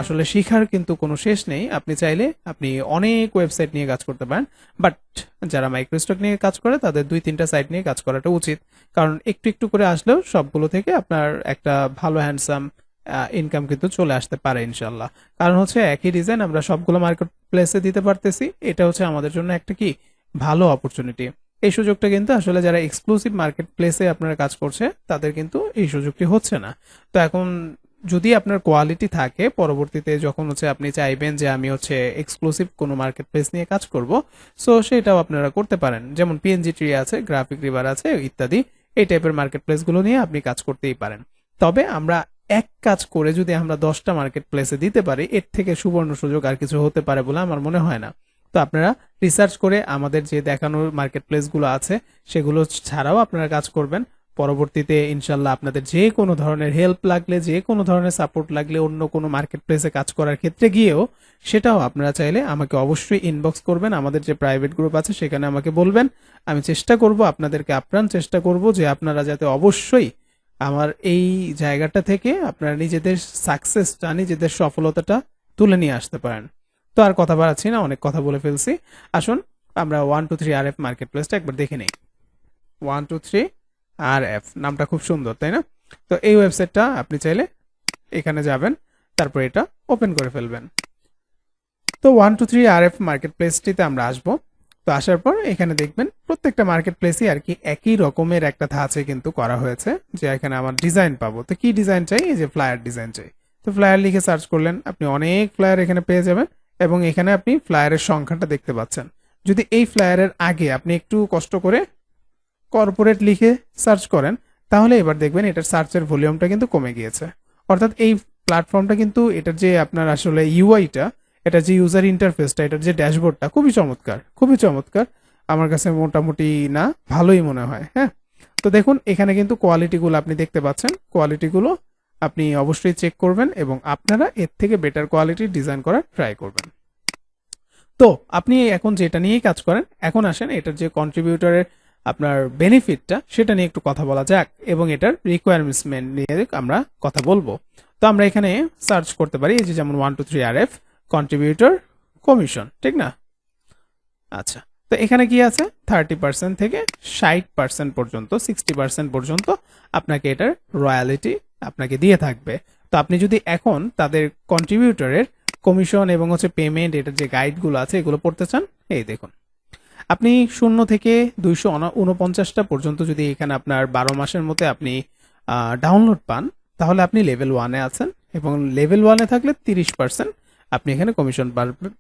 আসলে শিখার কিন্তু কোনো শেষ নেই। আপনি চাইলে আপনি অনেক ওয়েবসাইট নিয়ে কাজ করতে পারেন, বাট যারা মাইক্রোস্টক নিয়ে কাজ করে তাদের 2-3টা সাইট নিয়ে কাজ করাটা উচিত, কারণ একটু একটু করে আসলেও সবগুলো থেকে আপনার একটা ভালো হ্যান্ডসাম ইনকাম কিন্তু চলে আসতে পারে ইনশাল্লাহ। কারণ হচ্ছে একই ডিজাইন আমরা সবগুলো মার্কেট প্লেসে দিতে পারতেছি, এটা হচ্ছে আমাদের জন্য একটা কি ভালো অপরচুনিটি। এই সুযোগটা কিন্তু আসলে যারা এক্সক্লুসিভ মার্কেট প্লেসে আপনারা কাজ করছে তাদের কিন্তু এই সুযোগটি হচ্ছে না। তো এখন যদি আপনার কোয়ালিটি থাকে, পরবর্তীতে যখন হচ্ছে আপনি চাইবেন যে আমি হচ্ছে এক্সক্লুসিভ কোনো মার্কেট প্লেস নিয়ে কাজ করব, সো সেটাও আপনারা করতে পারেন। যেমন পিএনজি ট্রি আছে, গ্রাফিক রিভার আছে ইত্যাদি, এই টাইপের মার্কেট প্লেসগুলো নিয়ে আপনি কাজ করতেই পারেন। তবে আমরা এক কাজ করে যদি আমরা 10টা মার্কেট প্লেসে দিতে পারি, এর থেকে সুবর্ণ সুযোগ আর কিছু হতে পারে বলে আমার মনে হয় না। তো আপনারা রিসার্চ করে আমাদের যে দেখানোর মার্কেট প্লেসগুলো আছে সেগুলো ছাড়াও আপনারা কাজ করবেন। পরবর্তীতে ইনশাল্লাহ আপনাদের যে কোনো ধরনের হেল্প লাগলে, যে কোনো ধরনের সাপোর্ট লাগলে, অন্য কোনো মার্কেট প্লেসে কাজ করার ক্ষেত্রে গিয়েও সেটাও আপনারা চাইলে আমাকে অবশ্যই ইনবক্স করবেন। আমাদের যে প্রাইভেট গ্রুপ আছে সেখানে আমাকে বলবেন। আমি চেষ্টা করব, আপনাদেরকে আপ্রাণ চেষ্টা করব যে আপনারা যাতে অবশ্যই আমার এই জায়গাটা থেকে আপনারা নিজেদের সাকসেসটা, নিজেদের সফলতাটা তুলে নিয়ে আসতে পারেন। তো আর কথা বাড়াচ্ছি না, অনেক কথা বলে ফেলছি। আসুন আমরা 123RF মার্কেট প্লেসটা একবার দেখে নিই। 123RF নামটা খুব সুন্দর, তাই না? তো এই ওয়েবসাইটটা আপনি চাইলে এখানে যাবেন, তারপর এটা ওপেন করে ফেলবেন। তো 123RF মার্কেট প্লেসটিতে আমরা আসবো। তো আসার পর এখানে দেখবেন প্রত্যেকটা মার্কেট প্লেসই আর কি একই রকমের একটা ধাঁচে কিন্তু করা হয়েছে, যে এখানে আমার ডিজাইন পাবো। তো কি ডিজাইন চাই? এই যে ফ্লায়ার ডিজাইন চাই। তো ফ্লায়ার লিখে সার্চ করলেন, আপনি অনেক ফ্লায়ার এখানে পেয়ে যাবেন, এবং এখানে আপনি ফ্লায়ারের সংখ্যাটা দেখতে পাচ্ছেন। যদি এই ফ্লায়ারের আগে আপনি একটু কষ্ট করে কর্পোরেট লিখে সার্চ করেন, তাহলে এবার দেখবেন এটার সার্চের ভলিউমটা কিন্তু কমে গিয়েছে। অর্থাৎ এই প্ল্যাটফর্মটা কিন্তু এটার যে আপনার আসলে ইউআইটা, এটা যে ইউজার ইন্টারফেসটা, এটার যে ড্যাশবোর্ডটা খুবই চমৎকার, খুবই চমৎকার। আমার কাছে মোটামুটি না ভালোই মনে হয়। হ্যাঁ, তো দেখুন এখানে কিন্তু কোয়ালিটিগুলো আপনি দেখতে পাচ্ছেন। কোয়ালিটিগুলো আপনি অবশ্যই চেক করবেন এবং আপনারা এর থেকে বেটার কোয়ালিটির ডিজাইন করার ট্রাই করবেন। তো আপনি এখন যেটা নিয়েই কাজ করেন, এখন আসেন এটার যে কন্ট্রিবিউটরের আপনার বেনিফিটটা সেটা নিয়ে একটু কথা বলা যাক, এবং এটার রিকোয়ারমেন্টস নিয়ে আমরা কথা বলবো। তো আমরা এখানে সার্চ করতে পারি, এই যে যেমন 123RF কন্ট্রিবিউটর কমিশন, ঠিক না? আচ্ছা, তো এখানে কি আছে? 30% থেকে 60% পর্যন্ত, 60% পর্যন্ত আপনাকে এটার রয়্যালিটি আপনাকে দিয়ে থাকবে। তো আপনি যদি এখন তাদের কন্ট্রিবিউটরের কমিশন এবং হচ্ছে পেমেন্ট, এটার যে গাইডগুলো আছে এগুলো পড়তে চান, এই দেখুন আপনি 0 থেকে 249টা পর্যন্ত যদি এখানে আপনার 12 মাসের মধ্যে আপনি ডাউনলোড পান, তাহলে আপনি লেভেল 1-এ আছেন, এবং লেভেল 1-এ থাকলে 30% আপনি এখানে কমিশন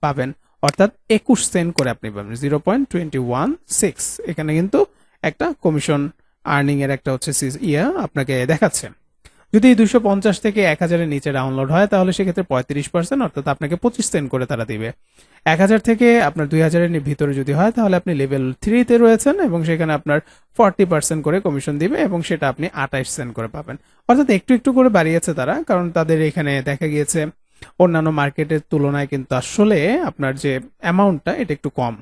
পাবেন, অর্থাৎ 21 সেন্ট করে আপনি পাবেন, 0.216। এখানে কিন্তু একটা কমিশন আর্নিং এর একটা হচ্ছে আপনাকে দেখাচ্ছে। যদি 250 থেকে 1000-এর নিচে ডাউনলোড হয় তাহলে সেক্ষেত্রে 35%, অর্থাৎ আপনাকে 25 সেন্ট করে তারা দিবে। 1000 থেকে আপনার 2000-এর ভিতরে যদি হয় তাহলে আপনি লেভেল 3-তে রয়েছেন, এবং সেখানে আপনার 40% করে কমিশন দিবে, এবং সেটা আপনি 28 সেন্ট করে পাবেন। অর্থাৎ একটু একটু করে বাড়িয়েছে তারা, কারণ তাদের এখানে দেখা গিয়েছে অন্যান্য মার্কেটের তুলনায় কিন্তু আসলে আপনার যে অ্যামাউন্টটা এটা একটু কম।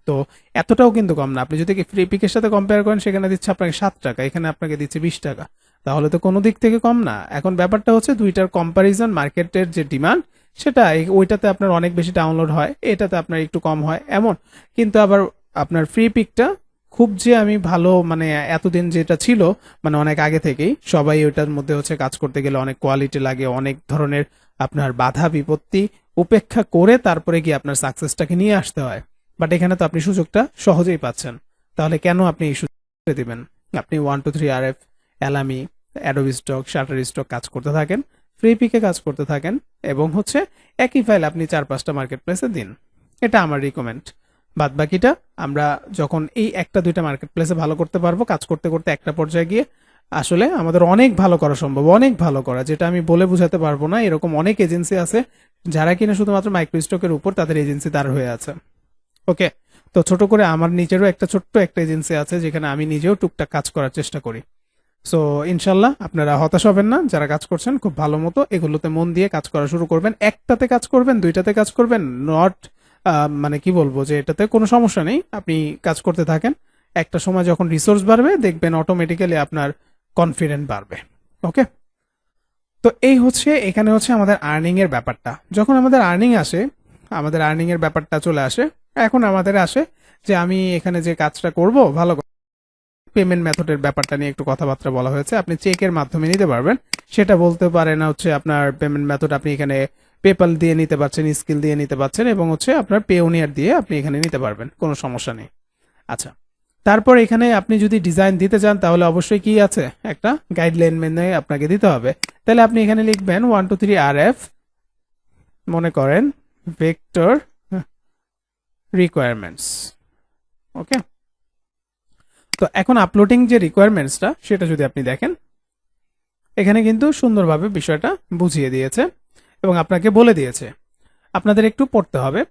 তো এতটাও কিন্তু কম না। আপনি যদি ফ্রি পিকের সাথে কম্পেয়ার করেন, সেখানে দিচ্ছে আপনাকে 7 টাকা, এখানে আপনাকে দিচ্ছে 20 টাকা, তাহলে তো কোনো দিক থেকে কম না। এখন ব্যাপারটা হচ্ছে দুইটার কম্পারিজন, মার্কেটের যে ডিমান্ড সেটা ওইটাতে আপনার অনেক বেশি ডাউনলোড হয়, এটাতে আপনার একটু কম হয় এমন। কিন্তু আবার আপনার ফ্রি পিকটা খুব যে আমি ভালো, মানে এতদিন যেটা ছিল, মানে অনেক আগে থেকেই সবাই ওইটার মধ্যে হচ্ছে কাজ করতে গেলে অনেক কোয়ালিটি লাগে, অনেক ধরনের আপনার বাধা বিপত্তি উপেক্ষা করে তারপরে গিয়ে আপনার সাকসেসটাকে নিয়ে আসতে হয়। বাট এখানে তো আপনি সুযোগটা সহজেই পাচ্ছেন, তাহলে কেন আপনি এই সুযোগ দিবেন? আপনি 123RF, Alamy, Adobe Stock, Shutterstock কাজ করতে থাকেন, ফ্রি পিকে কাজ করতে থাকেন, এবং হচ্ছে একই ফাইল আপনি 4-5টা মার্কেট প্লেসে দিন। এটা আমার রিকমেন্ড। বাদ বাকিটা আমরা যখন এই 1-2টা মার্কেট প্লেসে ভালো করতে পারবো, কাজ করতে করতে একটা পর্যায়ে গিয়ে আসলে আমাদের অনেক ভালো করা সম্ভব, অনেক ভালো করা, যেটা আমি বলে বুঝাতে পারবো না। এরকম অনেক এজেন্সি আছে যারা কিনা শুধুমাত্র মাইক্রো স্টকের উপর তাদের এজেন্সি দাঁড় হয়ে আছে। ওকে, তো ছোট করে আমার নিজেরও একটা ছোট্ট একটা এজেন্সি আছে যেখানে আমি নিজেও টুকটাক কাজ করার চেষ্টা করি। সো ইনশাল্লাহ আপনারা হতাশ হবেন না, যারা কাজ করছেন খুব ভালো মতো এগুলোতে মন দিয়ে কাজ করা শুরু করবেন। একটাতে কাজ করবেন, 2টাতে কাজ করবেন, নট মানে কি বলবো, যে এটাতে কোনো সমস্যা নেই, আপনি কাজ করতে থাকেন। একটা সময় যখন রিসোর্স বাড়বে দেখবেন অটোমেটিক্যালি আপনার কনফিডেন্ট বাড়বে। ওকে, তো তো এই হচ্ছে এখানে হচ্ছে আমাদের আর্নিং এর ব্যাপারটা। যখন আমাদের আর্নিং আসে, আমাদের আর্নিং এর ব্যাপারটা চলে আসে, এখন আমাদের আসে যে আমি এখানে যে কাজটা করব ভালো পেমেন্ট মেথডের ব্যাপারটা নিয়ে একটু কথাবার্তা বলা হয়েছে। আপনি চেকের মাধ্যমে নিতে পারবেন, সেটা বলতে পারেন হচ্ছে আপনার পেমেন্ট মেথড আপনি এখানে পেপাল দিয়ে নিতে পারছেন, স্কিল দিয়ে নিতে পারছেন, এবং হচ্ছে আপনার পেওনিয়ার দিয়ে আপনি এখানে নিতে পারবেন, কোনো সমস্যা নেই। আচ্ছা, তারপর এখানে আপনি যদি ডিজাইন দিতে চান তাহলে অবশ্যই কি আছে, একটা গাইডলাইন মেনে আপনাকে দিতে হবে। তাহলে আপনি এখানে লিখবেন 123RF, মনে করেন ভেক্টর রিকোয়ারমেন্টস। ওকে, তো এখন আপলোডিং যে রিকোয়ারমেন্টসটা সেটা যদি আপনি দেখেন, এখানে কিন্তু সুন্দরভাবে বিষয়টা বুঝিয়ে দিয়েছে এবং আপনাকে বলে দিয়েছে। আপনাদের একটু পড়তে হবে।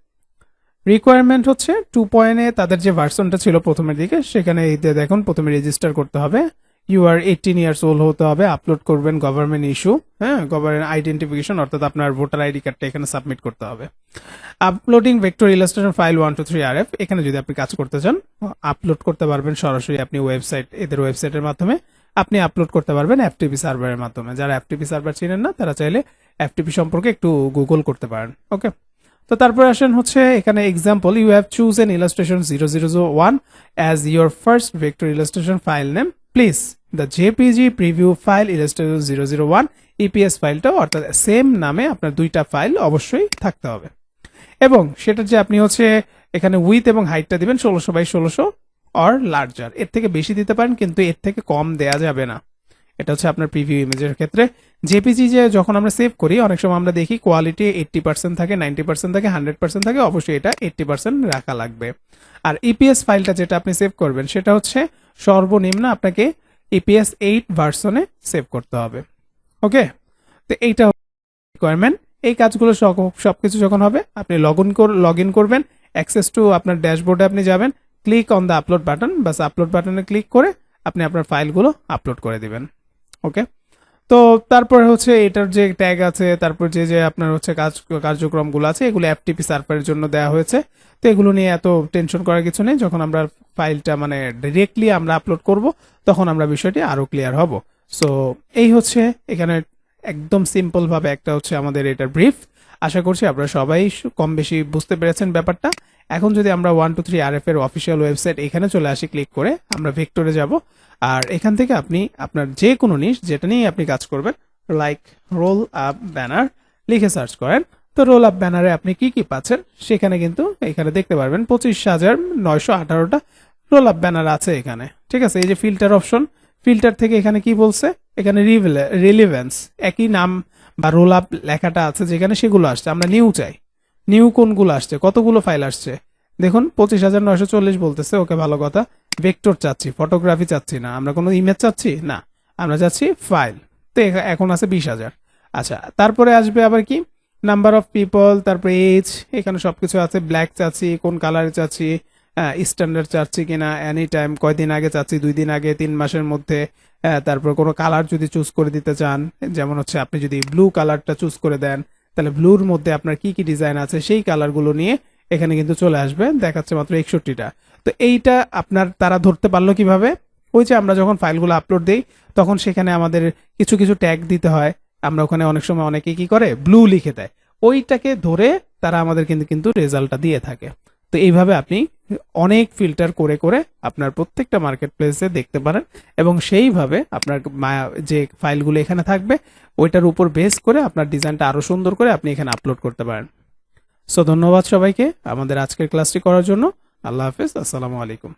রিকোয়ারমেন্ট হচ্ছে 2.0 তাদের যে ভার্সনটা ছিল প্রথমের দিকে, সেখানে এই যে দেখুন প্রথমে রেজিস্টার করতে হবে, ইউ আর 18 ইয়ার্স ওল্ড হতে হবে, আপলোড করবেন গভর্নমেন্ট ইস্যু, হ্যাঁ, গভর্নমেন্ট আইডেন্টিফিকেশন অর্থাৎ আপনার ভোটার আইডি কার্ডটা এখানে সাবমিট করতে হবে। Uploading vector illustration file 123RF, এখানে যদি আপনি কাজ করতে চান আপলোড করতে পারবেন সরাসরি আপনি ওয়েবসাইট, এদের ওয়েবসাইটের মাধ্যমে আপনি আপলোড করতে পারবেন এফটিপি সার্ভারের মাধ্যমে। যারা এফটিপি সার্ভার চিনেন না তারা চাইলে এফটিপি সম্পর্কে একটু গুগল করতে পারেন। ওকে, তো তারপরে আসেন হচ্ছে এখানে example, you have choose an illustration 0001 as your first vector illustration file name, please the JPEG preview file illustration 001 EPS ফাইলটাও অর্থাৎ সেম নামে আপনার দুইটা ফাইল অবশ্যই থাকতে হবে, এবং সেটা যে আপনি হচ্ছে এখানে উইথ এবং হাইটটা দিবেন 16x16 অর লার্জার, এর থেকে বেশি দিতে পারেন কিন্তু এর থেকে কম দেয়া যাবে না। এটা হচ্ছে আপনার প্রিভিউ ইমেজের ক্ষেত্রে। জেপিজি যে যখন আমরা সেভ করি অনেক সময় আমরা দেখি কোয়ালিটি 80% থাকে, 90% থাকে, 100% থাকে, অবশ্যই এটা 80% রাখা লাগবে। আর ইপিএস ফাইলটা যেটা আপনি সেভ করবেন সেটা হচ্ছে সর্বনিম্ন আপনাকে ইপিএস 8 ভার্সনে সেভ করতে হবে। ওকে, তো এইটা রিকোয়ারমেন্ট। এই কাজগুলো সবকিছু যখন হবে আপনি লগ ইন করবেন, অ্যাক্সেস টু আপনার ড্যাশবোর্ডে আপনি যাবেন, click on the upload button, bus upload বাটনে ক্লিক করে আপনি আপনার ফাইলগুলো আপলোড করে দিবেন। ওকে, তো তারপরে হচ্ছে এটার যে ট্যাগ আছে, তারপর যে আপনার হচ্ছে কার্যক্রমগুলো আছে এগুলো এফটিপি সার্ভারের জন্য দেওয়া হয়েছে। তো এগুলো নিয়ে এত টেনশন করার কিছু নেই, যখন আমরা ফাইলটা মানে ডিরেক্টলি আমরা আপলোড করব তখন আমরা বিষয়টি আরো ক্লিয়ার হব। সো এই হচ্ছে এখানে একদম সিম্পল ভাবে একটা হচ্ছে আমাদের এটার ব্রিফ। আশা করছি আপনারা সবাই কম বেশি বুঝতে পেরেছেন ব্যাপারটা। এখন যদি আমরা 123RF এর অফিসিয়াল ওয়েবসাইট এখানে চলে আসি, ক্লিক করে আমরা ভেক্টরে যাব, আর এখান থেকে আপনি আপনার যে কোনো নিশ যেটা নিয়ে আপনি কাজ করবেন, লাইক রোল আপ ব্যানার লিখে সার্চ করেন, তো রোল আপ ব্যানারে আপনি কি কি পাচ্ছেন সেখানে কিন্তু এখানে দেখতে পারবেন 25,918টা রোল আপ ব্যানার আছে এখানে। ঠিক আছে, এই যে ফিল্টার অপশন, ফিল্টার থেকে এখানে কি বলছে, এখানে রিলিভেন্স একই নাম বা রোল আপ লেখাটা আছে যেখানে সেগুলো আসছে। আমরা নিউ চাই, নিউ কোনগুলো আসছে, কতগুলো ফাইল আসছে দেখুন 25,940 বলতেছে। ওকে, ভালো কথা। ভেক্টর চাচ্ছি, ফটোগ্রাফি চাচ্ছি না, আমরা কোনো ইমেজ চাচ্ছি না, আমরা চাচ্ছি ফাইল। তো এখন আছে 20,000। আচ্ছা, তারপরে আসবে আবার কি নাম্বার অফ পিপল, তারপরে এজ, এখানে সবকিছু আছে। ব্ল্যাক চাচ্ছি, কোন কালার চাচ্ছি, স্ট্যান্ডার্ড চাচ্ছি কিনা, এনি টাইম, কয়দিন আগে চাচ্ছি, 2 দিন আগে, 3 মাসের মধ্যে। তারপর কোনো কালার যদি চুজ করে দিতে চান, যেমন হচ্ছে আপনি যদি ব্লু কালারটা চুজ করে দেন তাহলে ব্লুর মধ্যে আপনার কি কি ডিজাইন আছে সেই কালারগুলো নিয়ে এখানে কিন্তু চলে আসবে, দেখাচ্ছে মাত্র 61টা। তো এইটা আপনার তারা ধরতে পারলো কিভাবে, ওই যে আমরা যখন ফাইলগুলো আপলোড দেই তখন সেখানে আমাদের কিছু কিছু ট্যাগ দিতে হয়, আমরা ওখানে অনেক সময় অনেকে কি করে ব্লু লিখে দেয়, ওইটাকে ধরে তারা আমাদের কিন্তু রেজাল্টটা দিয়ে থাকে। তো এইভাবে আপনি অনেক ফিল্টার করে করে আপনার প্রত্যেকটা মার্কেট প্লেসে দেখতে পারেন, এবং সেইভাবে আপনার যে ফাইলগুলো এখানে থাকবে ওইটার উপর বেস করে আপনার ডিজাইনটা আরো সুন্দর করে আপনি এখানে আপলোড করতে পারেন। সো ধন্যবাদ সবাইকে আমাদের আজকের ক্লাসটি করার জন্য। আল্লাহ হাফেজ, আসসালামু আলাইকুম।